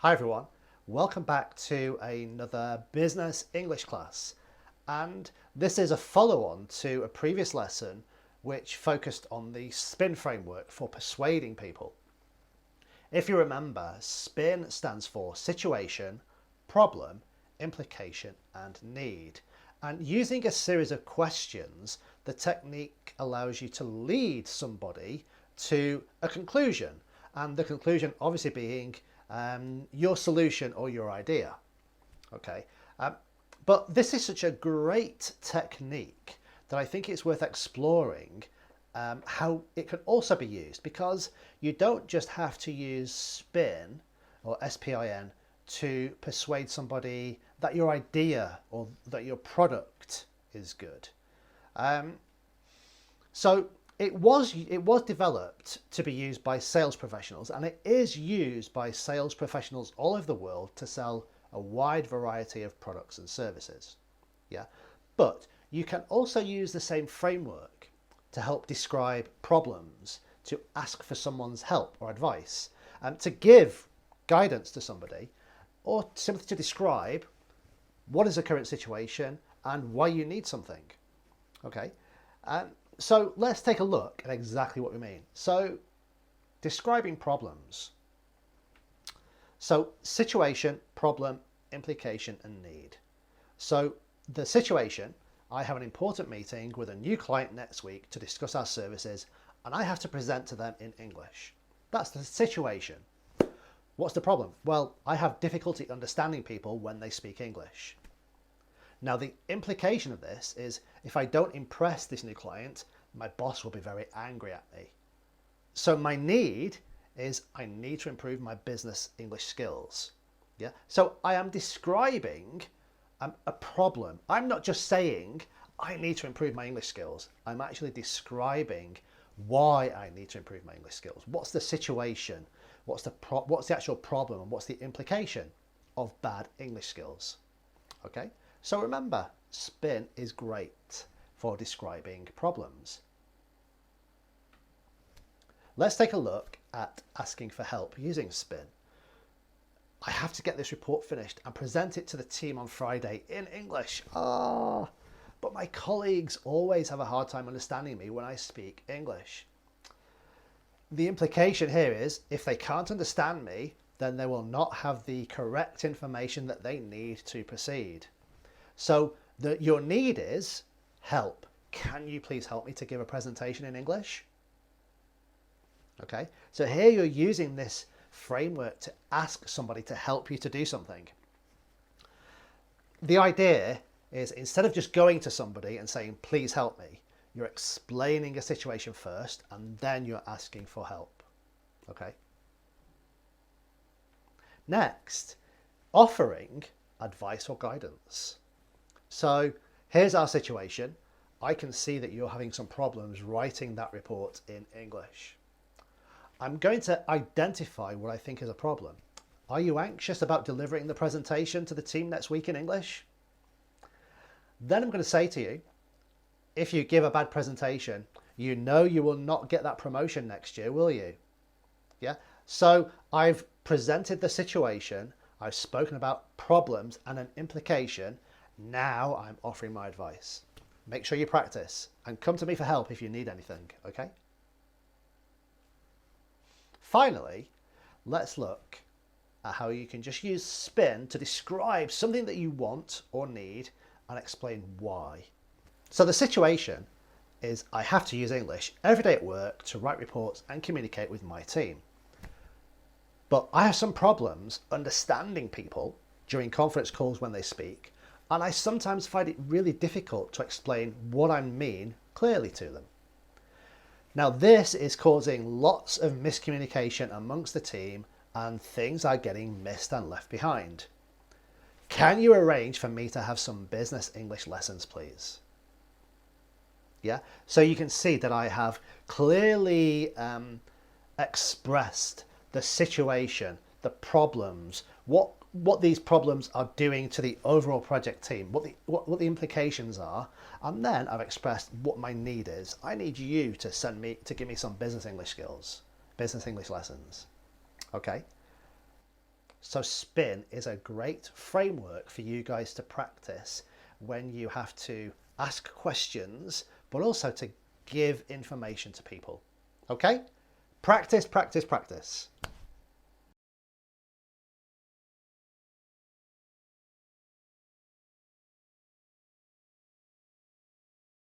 Hi everyone, welcome back to another business English class, and this is a follow-on to a previous lesson which focused on the SPIN framework for persuading people. If you remember, SPIN stands for situation, problem, implication and need, and using a series of questions, the technique allows you to lead somebody to a conclusion, and the conclusion obviously being your solution or your idea. Okay, but this is such a great technique that I think it's worth exploring how it can also be used, because you don't just have to use SPIN or SPIN to persuade somebody that your idea or that your product is good. So it was developed to be used by sales professionals, and it is used by sales professionals all over the world to sell a wide variety of products and services. Yeah, but you can also use the same framework to help describe problems, to ask for someone's help or advice, and to give guidance to somebody, or simply to describe what is the current situation and why you need something. Okay. So let's take a look at exactly what we mean. So describing problems. So situation, problem, implication and need. So the situation, I have an important meeting with a new client next week to discuss our services, and I have to present to them in English. That's the situation. What's the problem? Well, I have difficulty understanding people when they speak English. Now, the implication of this is if I don't impress this new client, my boss will be very angry at me. So my need is I need to improve my business English skills. Yeah. So I am describing a problem. I'm not just saying I need to improve my English skills. I'm actually describing why I need to improve my English skills. What's the situation? What's the actual problem, and what's the implication of bad English skills? Okay. So remember, SPIN is great for describing problems. Let's take a look at asking for help using SPIN. I have to get this report finished and present it to the team on Friday in English. But my colleagues always have a hard time understanding me when I speak English. The implication here is if they can't understand me, then they will not have the correct information that they need to proceed. So your need is help. Can you please help me to give a presentation in English? Okay, so here you're using this framework to ask somebody to help you to do something. The idea is instead of just going to somebody and saying, please help me, you're explaining a situation first and then you're asking for help. Okay. Next, offering advice or guidance. So here's our situation. I can see that you're having some problems writing that report in English. I'm going to identify what I think is a problem. Are you anxious about delivering the presentation to the team next week in English? Then I'm going to say to you, if you give a bad presentation, you know you will not get that promotion next year, will you? Yeah. So I've presented the situation. I've spoken about problems and an implication. Now I'm offering my advice. Make sure you practice and come to me for help if you need anything, okay? Finally, let's look at how you can just use SPIN to describe something that you want or need and explain why. So the situation is I have to use English every day at work to write reports and communicate with my team. But I have some problems understanding people during conference calls when they speak, and I sometimes find it really difficult to explain what I mean clearly to them. Now this is causing lots of miscommunication amongst the team, and things are getting missed and left behind. Can you arrange for me to have some business English lessons, please? Yeah, so you can see that I have clearly expressed the situation, the problems, what these problems are doing to the overall project team, what the implications are, and then I've expressed what my need is. I need you to give me some business English skills, business English lessons. Okay. So SPIN is a great framework for you guys to practice when you have to ask questions, but also to give information to people. Okay? Practice, practice, practice.